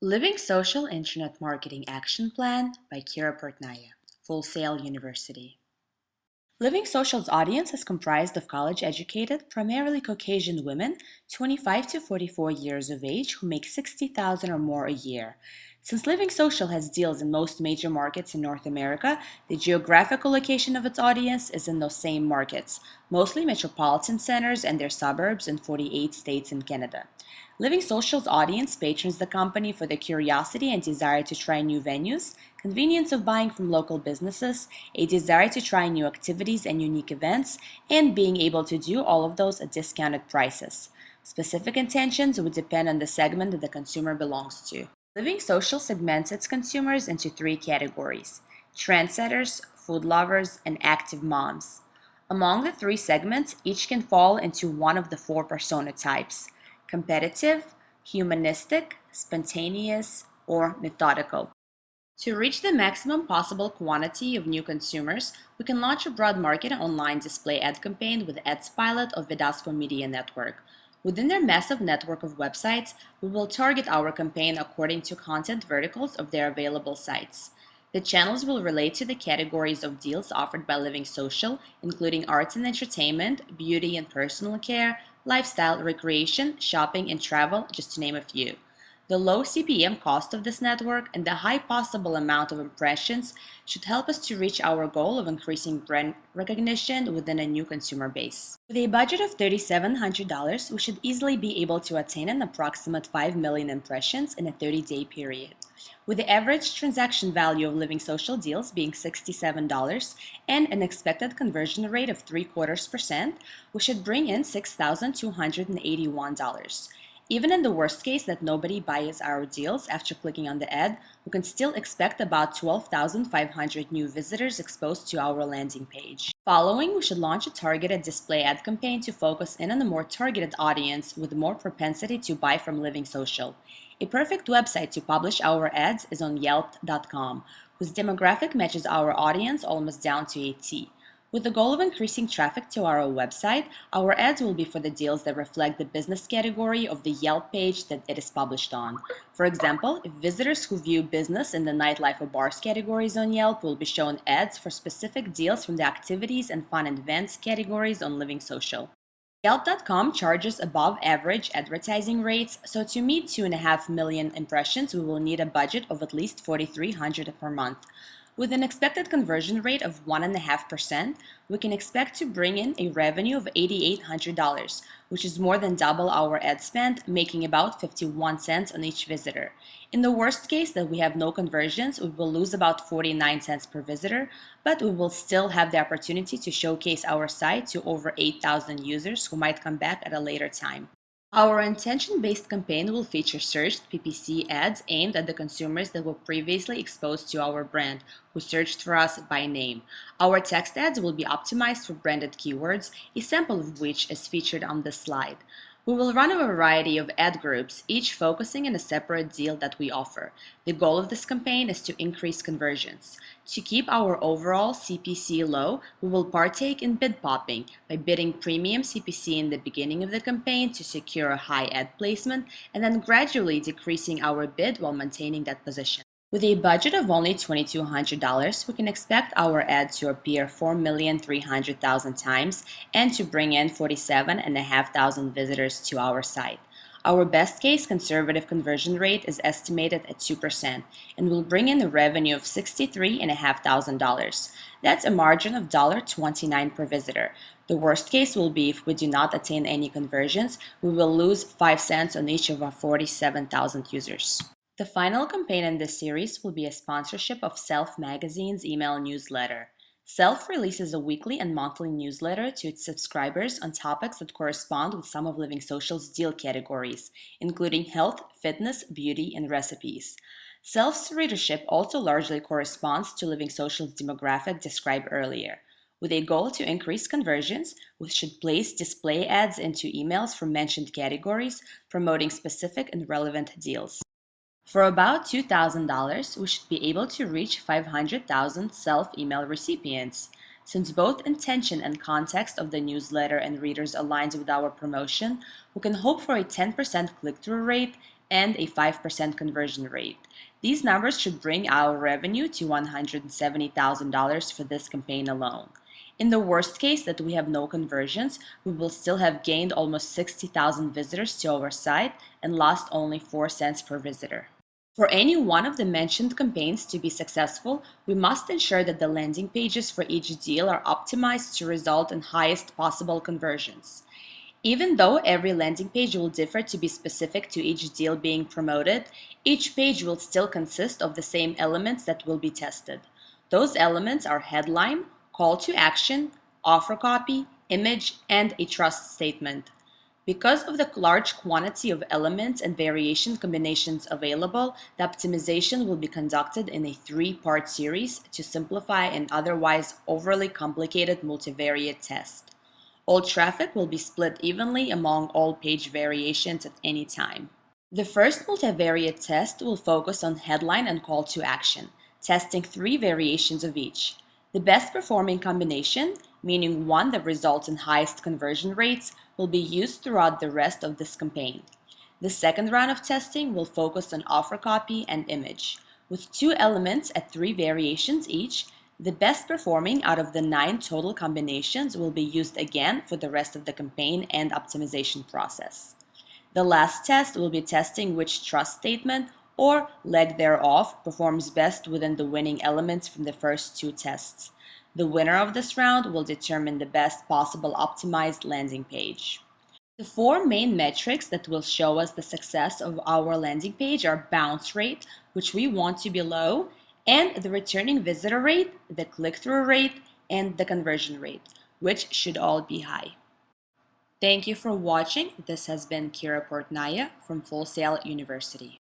Living Social Internet Marketing Action Plan by Kira Portnaya, Full Sail University. Living Social's audience is comprised of college-educated, primarily Caucasian women, 25 to 44 years of age, who make $60,000 or more a year. Since Living Social has deals in most major markets in North America, the geographical location of its audience is in those same markets, mostly metropolitan centers and their suburbs in 48 states and Canada. Living Social's audience patrons the company for the curiosity and desire to try new venues, convenience of buying from local businesses, a desire to try new activities and unique events, and being able to do all of those at discounted prices. Specific intentions would depend on the segment that the consumer belongs to. Living Social segments its consumers into three categories: trendsetters, food lovers, and active moms. Among the three segments, each can fall into one of the four persona types: competitive, humanistic, spontaneous, or methodical. To reach the maximum possible quantity of new consumers, we can launch a broad market online display ad campaign with AdsPilot of Vidasco Media Network. Within their massive network of websites, we will target our campaign according to content verticals of their available sites. The channels will relate to the categories of deals offered by Living Social, including arts and entertainment, beauty and personal care, lifestyle, recreation, shopping, and travel, just to name a few. The low CPM cost of this network and the high possible amount of impressions should help us to reach our goal of increasing brand recognition within a new consumer base. With a budget of $3,700, we should easily be able to attain an approximate 5 million impressions in a 30-day period. With the average transaction value of Living Social deals being $67 and an expected conversion rate of 0.75%, we should bring in $6,281. Even in the worst case that nobody buys our deals after clicking on the ad, we can still expect about 12,500 new visitors exposed to our landing page. Following, we should launch a targeted display ad campaign to focus in on a more targeted audience with more propensity to buy from Living Social. A perfect website to publish our ads is on Yelp.com, whose demographic matches our audience almost down to a T. With the goal of increasing traffic to our website, our ads will be for the deals that reflect the business category of the Yelp page that it is published on. For example, if visitors who view business in the nightlife or bars categories on Yelp will be shown ads for specific deals from the activities and fun and events categories on Living Social. Yelp.com charges above average advertising rates, so to meet 2.5 million impressions, we will need a budget of at least $4,300 per month. With an expected conversion rate of 1.5%, we can expect to bring in a revenue of $8,800, which is more than double our ad spend, making about 51 cents on each visitor. In the worst case that we have no conversions, we will lose about 49 cents per visitor, but we will still have the opportunity to showcase our site to over 8,000 users who might come back at a later time. Our intention-based campaign will feature searched PPC ads aimed at the consumers that were previously exposed to our brand, who searched for us by name. Our text ads will be optimized for branded keywords, a sample of which is featured on this slide. We will run a variety of ad groups, each focusing on a separate deal that we offer. The goal of this campaign is to increase conversions. To keep our overall CPC low, we will partake in bid popping by bidding premium CPC in the beginning of the campaign to secure a high ad placement, and then gradually decreasing our bid while maintaining that position. With a budget of only $2,200, we can expect our ad to appear 4,300,000 times and to bring in 47,500 visitors to our site. Our best case conservative conversion rate is estimated at 2% and will bring in a revenue of $63,500. That's a margin of $1.29 per visitor. The worst case will be if we do not attain any conversions, we will lose 5 cents on each of our 47,000 users. The final campaign in this series will be a sponsorship of Self Magazine's email newsletter. Self releases a weekly and monthly newsletter to its subscribers on topics that correspond with some of Living Social's deal categories, including health, fitness, beauty, and recipes. Self's readership also largely corresponds to Living Social's demographic described earlier. With a goal to increase conversions, we should place display ads into emails for mentioned categories, promoting specific and relevant deals. For about $2,000, we should be able to reach 500,000 self-email recipients. Since both intention and context of the newsletter and readers aligns with our promotion, we can hope for a 10% click-through rate and a 5% conversion rate. These numbers should bring our revenue to $170,000 for this campaign alone. In the worst case that we have no conversions, we will still have gained almost 60,000 visitors to our site and lost only 4 cents per visitor. For any one of the mentioned campaigns to be successful, we must ensure that the landing pages for each deal are optimized to result in highest possible conversions. Even though every landing page will differ to be specific to each deal being promoted, each page will still consist of the same elements that will be tested. Those elements are headline, call to action, offer copy, image, and a trust statement. Because of the large quantity of elements and variation combinations available, the optimization will be conducted in a three-part series to simplify an otherwise overly complicated multivariate test. All traffic will be split evenly among all page variations at any time. The first multivariate test will focus on headline and call to action, testing three variations of each. The best performing combination, meaning one that results in highest conversion rates, will be used throughout the rest of this campaign. The second round of testing will focus on offer copy and image. With two elements at three variations each, the best performing out of the 9 total combinations will be used again for the rest of the campaign and optimization process. The last test will be testing which trust statement or leg thereof performs best within the winning elements from the first two tests. The winner of this round will determine the best possible optimized landing page. The four main metrics that will show us the success of our landing page are bounce rate, which we want to be low, and the returning visitor rate, the click-through rate, and the conversion rate, which should all be high. Thank you for watching. This has been Kira Portnaya from Full Sail University.